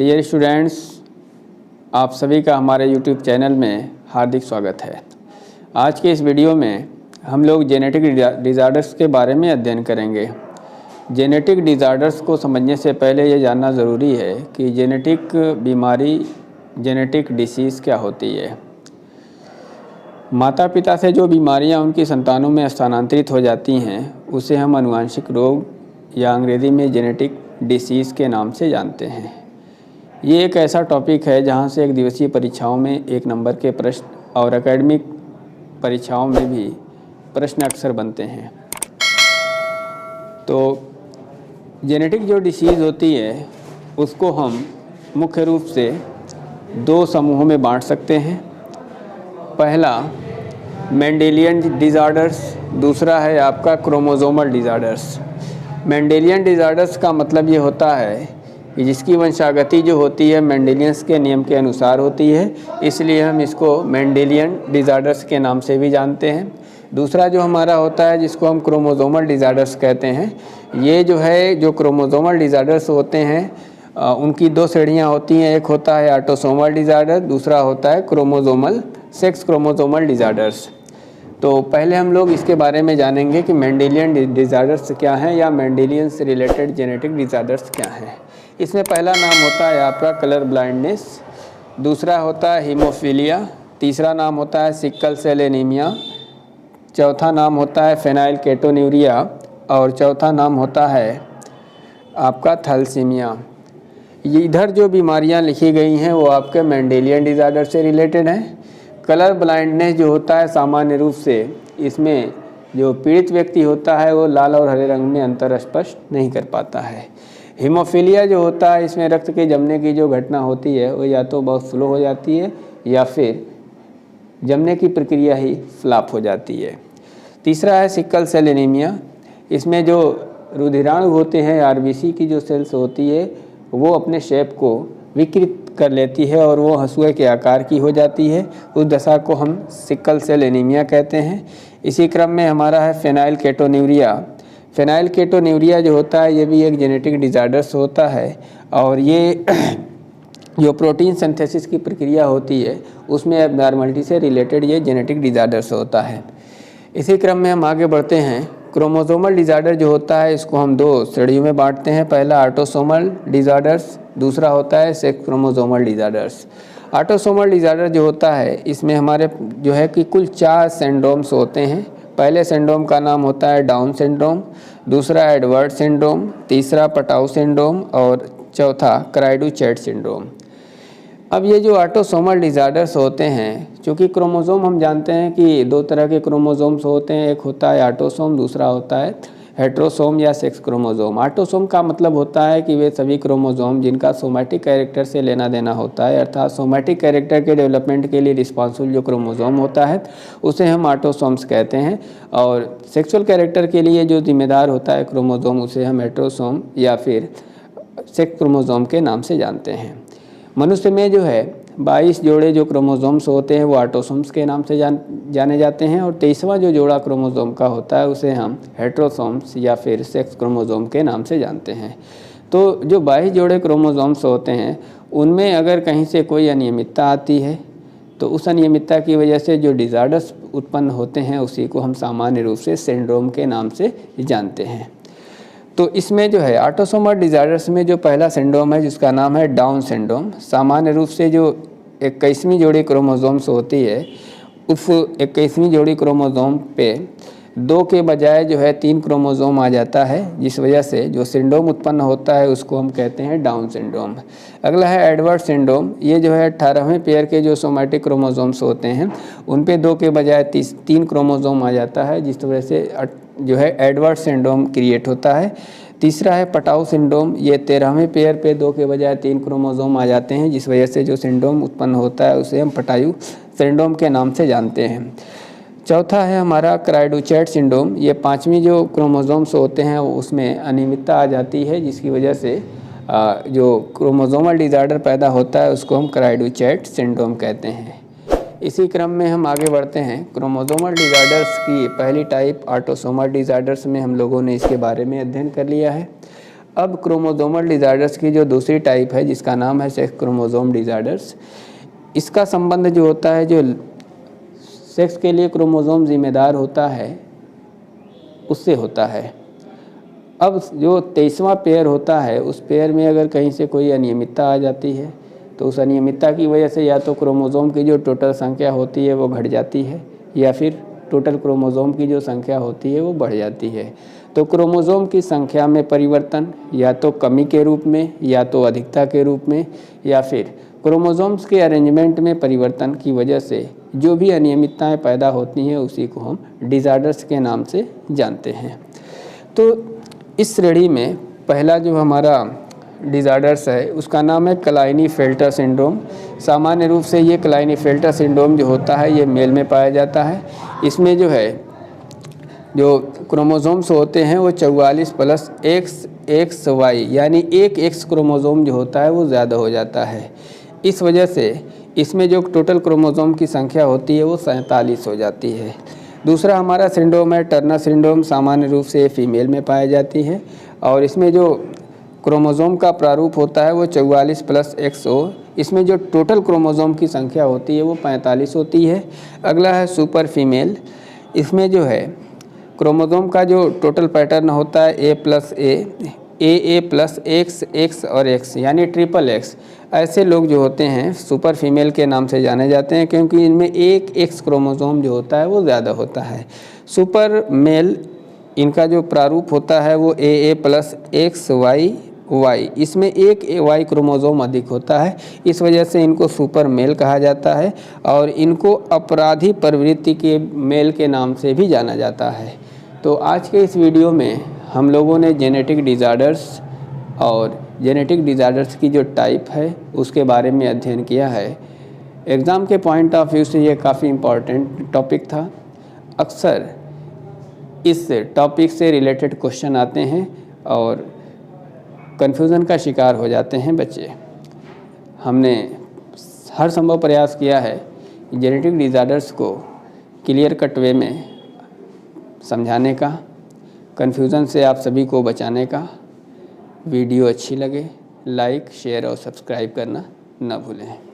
Dear students, आप सभी का हमारे यूट्यूब चैनल में हार्दिक स्वागत है। आज के इस वीडियो में हम लोग जेनेटिक डिज़ार्डर्स के बारे में अध्ययन करेंगे। जेनेटिक डिज़ार्डर्स को समझने से पहले ये जानना ज़रूरी है कि जेनेटिक बीमारी, जेनेटिक डिसीज़ क्या होती है। माता पिता से जो बीमारियां उनकी संतानों में स्थानांतरित हो जाती हैं उसे हम आनुवांशिक रोग या अंग्रेज़ी में जेनेटिक डिसीज़ के नाम से जानते हैं। ये एक ऐसा टॉपिक है जहाँ से एक दिवसीय परीक्षाओं में 1 नंबर के प्रश्न और एकेडमिक परीक्षाओं में भी प्रश्न अक्सर बनते हैं। तो जेनेटिक जो डिसीज़ होती है उसको हम मुख्य रूप से 2 समूहों में बांट सकते हैं। पहला मेंडेलियन डिज़ार्डर्स, दूसरा है आपका क्रोमोसोमल डिज़ार्डर्स। मेंडेलियन डिज़ार्डर्स का मतलब ये होता है कि जिसकी वंशागति जो होती है मेंडेलियंस के नियम के अनुसार होती है, इसलिए हम इसको मेंडेलियन डिज़ार्डर्स के नाम से भी जानते हैं। दूसरा जो हमारा होता है जिसको हम क्रोमोसोमल डिज़ार्डर्स कहते हैं, ये जो क्रोमोसोमल डिज़ार्डर्स होते हैं उनकी 2 श्रेणियाँ होती हैं। एक होता है ऑटोसोमल डिज़ार्डर, दूसरा होता है सेक्स क्रोमोसोमल डिज़ार्डर्स। तो पहले हम लोग इसके बारे में जानेंगे कि मेंडेलियन डिज़ार्डर्स क्या हैं या मेंडेलियन से रिलेटेड जेनेटिक डिज़ार्डर्स क्या हैं। इसमें पहला नाम होता है आपका कलर ब्लाइंडनेस, दूसरा होता है हीमोफीलिया, तीसरा नाम होता है सिकल सेल एनीमिया, चौथा नाम होता है फेनाइलकेटोन्यूरिया और चौथा नाम होता है आपका थैलेसीमिया। ये इधर जो बीमारियां लिखी गई हैं वो आपके मेंडेलियन डिज़ार्डर से रिलेटेड हैं। कलर ब्लाइंडनेस जो होता है सामान्य रूप से इसमें जो पीड़ित व्यक्ति होता है वो लाल और हरे रंग में अंतर स्पष्ट नहीं कर पाता है। हीमोफीलिया जो होता है इसमें रक्त के जमने की जो घटना होती है वो या तो बहुत स्लो हो जाती है या फिर जमने की प्रक्रिया ही फ्लॉप हो जाती है। तीसरा है सिकल सेल एनीमिया। इसमें जो रुधिराणु होते हैं, आरबीसी की जो सेल्स होती है वो अपने शेप को विकृत कर लेती है और वो हंसुए के आकार की हो जाती है। उस दशा को हम सिकल सेल एनीमिया कहते हैं। इसी क्रम में हमारा है फेनाइलकेटोन्यूरिया। फेनाइलकेटोन्यूरिया जो होता है ये भी एक जेनेटिक डिज़ार्डर्स होता है और ये जो प्रोटीन सिंथेसिस की प्रक्रिया होती है उसमें एबनॉर्मलिटी से रिलेटेड ये जेनेटिक डिज़ार्डर्स होता है। इसी क्रम में हम आगे बढ़ते हैं। क्रोमोसोमल डिज़ार्डर जो होता है इसको हम 2 श्रेणियों में बांटते हैं। पहला ऑटोसोमल डिज़ार्डर्स, दूसरा होता है सेक्स क्रोमोसोमल डिज़ार्डर्स। ऑटोसोमल डिज़ार्डर जो होता है इसमें हमारे जो है कि कुल 4 सिंड्रोम्स होते हैं। पहले सिंड्रोम का नाम होता है डाउन सिंड्रोम, दूसरा एडवर्ड सिंड्रोम, तीसरा पटाउ सिंड्रोम और चौथा क्राइडू-चैट सिंड्रोम। अब ये जो ऑटोसोमल डिज़ार्डर्स होते हैं, चूँकि क्रोमोसोम हम जानते हैं कि 2 तरह के क्रोमोसोम्स होते हैं, एक होता है ऑटोसोम, दूसरा होता है हेट्रोसोम या सेक्स क्रोमोसोम। ऑटोसोम का मतलब होता है कि वे सभी क्रोमोसोम जिनका सोमैटिक कैरेक्टर से लेना देना होता है, अर्थात सोमैटिक कैरेक्टर के डेवलपमेंट के लिए रिस्पॉन्सिबल जो क्रोमोसोम होता है उसे हम ऑटोसोम्स कहते हैं, और सेक्सुअल कैरेक्टर के लिए जो जिम्मेदार होता है क्रोमोसोम उसे हम हेट्रोसोम या फिर सेक्स क्रोमोसोम के नाम से जानते हैं। मनुष्य में जो है 22 जोड़े जो क्रोमोसोम्स होते हैं वो ऑटोसोम्स के नाम से जाने जाते हैं और 23वां जो जोड़ा क्रोमोसोम का होता है उसे हम हेट्रोसोम्स या फिर सेक्स क्रोमोसोम के नाम से जानते हैं। तो जो 22 जोड़े क्रोमोसोम्स होते हैं उनमें अगर कहीं से कोई अनियमितता आती है तो उस अनियमितता की वजह से जो डिज़ार्डर्स उत्पन्न होते हैं उसी को हम सामान्य रूप से सिंड्रोम के नाम से जानते हैं। तो इसमें जो है ऑटोसोमल डिज़ार्डर्स में जो पहला सिंड्रोम है जिसका नाम है डाउन सिंड्रोम, सामान्य रूप से जो 21वीं जोड़ी क्रोमोसोम्स होती है उस 21वीं जोड़ी क्रोमोसोम पे 2 के बजाय जो है 3 क्रोमोसोम आ जाता है, जिस वजह से जो सिंड्रोम उत्पन्न होता है उसको हम कहते हैं डाउन सिंड्रोम। अगला है एडवर्ड सिंड्रोम। ये जो है 18वें पेयर के जो सोमैटिक क्रोमोसोम्स होते हैं उन पे 2 के बजाय 3 क्रोमोसोम आ जाता है, जिस वजह से जो है एडवर्ड सिंड्रोम क्रिएट होता है। तीसरा है पटाउ सिंड्रोम। ये 13वें पेयर पे 2 के बजाय 3 क्रोमोसोम आ जाते हैं, जिस वजह से जो सिंड्रोम उत्पन्न होता है उसे हम पटायु सिंड्रोम के नाम से जानते हैं। चौथा है हमारा क्राइडू-चैट सिंड्रोम। ये 5वीं जो क्रोमोसोम्स होते हैं उसमें अनियमितता आ जाती है, जिसकी वजह से जो क्रोमोसोमल डिज़ार्डर पैदा होता है उसको हम क्राइडू-चैट सिंड्रोम कहते हैं। इसी क्रम में हम आगे बढ़ते हैं। क्रोमोसोमल डिज़ार्डर्स की पहली टाइप ऑटोसोमल डिज़ार्डर्स में हम लोगों ने इसके बारे में अध्ययन कर लिया है। अब क्रोमोसोमल डिज़ार्डर्स की जो दूसरी टाइप है जिसका नाम है सेक्स क्रोमोसोम डिज़ार्डर्स, इसका संबंध जो होता है, जो सेक्स के लिए क्रोमोसोम जिम्मेदार होता है उससे होता है। अब जो 23वां पेयर होता है उस पेयर में अगर कहीं से कोई अनियमितता आ जाती है तो उस अनियमितता की वजह से या तो क्रोमोसोम की जो टोटल संख्या होती है वो घट जाती है या फिर टोटल क्रोमोसोम की जो संख्या होती है वो बढ़ जाती है। तो क्रोमोसोम की संख्या में परिवर्तन या तो कमी के रूप में या तो अधिकता के रूप में या फिर क्रोमोसोम्स के अरेंजमेंट में परिवर्तन की वजह से जो भी अनियमितताएं पैदा होती हैं उसी को हम डिज़ार्डर्स के नाम से जानते हैं। तो इस श्रेणी में पहला जो हमारा डिज़ार्डर्स है उसका नाम है क्लाइनेफेल्टर सिंड्रोम। सामान्य रूप से ये क्लाइनेफेल्टर सिंड्रोम जो होता है ये मेल में पाया जाता है। इसमें जो है जो क्रोमोसोम्स होते हैं वो 44 प्लस XXY यानी एक X क्रोमोसोम जो होता है वो ज़्यादा हो जाता है। इस वजह से इसमें जो टोटल क्रोमोसोम की संख्या होती है वो 47 हो जाती है। दूसरा हमारा सिंड्रोम है टर्नर सिंड्रोम। सामान्य रूप से फीमेल में पाई जाती है और इसमें जो क्रोमोसोम का प्रारूप होता है वो 44 प्लस XO। इसमें जो टोटल क्रोमोसोम की संख्या होती है वो 45 होती है। अगला है सुपर फीमेल। इसमें जो है क्रोमोसोम का जो टोटल पैटर्न होता है A plus A plus X और X यानी ट्रिपल X। ऐसे लोग जो होते हैं सुपर फीमेल के नाम से जाने जाते हैं क्योंकि इनमें एक X क्रोमोसोम जो होता है वो ज़्यादा होता है। सुपर मेल इनका जो प्रारूप होता है वो AA प्लस XY। इसमें एक Y क्रोमोसोम अधिक होता है, इस वजह से इनको सुपर मेल कहा जाता है और इनको अपराधी प्रवृत्ति के मेल के नाम से भी जाना जाता है। तो आज के इस वीडियो में हम लोगों ने जेनेटिक डिज़ार्डर्स और जेनेटिक डिज़ार्डर्स की जो टाइप है उसके बारे में अध्ययन किया है। एग्ज़ाम के पॉइंट ऑफ व्यू से ये काफ़ी इम्पॉर्टेंट टॉपिक था। अक्सर इस टॉपिक से रिलेटेड क्वेश्चन आते हैं और कन्फ्यूज़न का शिकार हो जाते हैं बच्चे। हमने हर संभव प्रयास किया है जेनेटिक डिज़ार्डर्स को क्लियर कट वे में समझाने का, कन्फ्यूज़न से आप सभी को बचाने का। वीडियो अच्छी लगे लाइक शेयर और सब्सक्राइब करना न भूलें।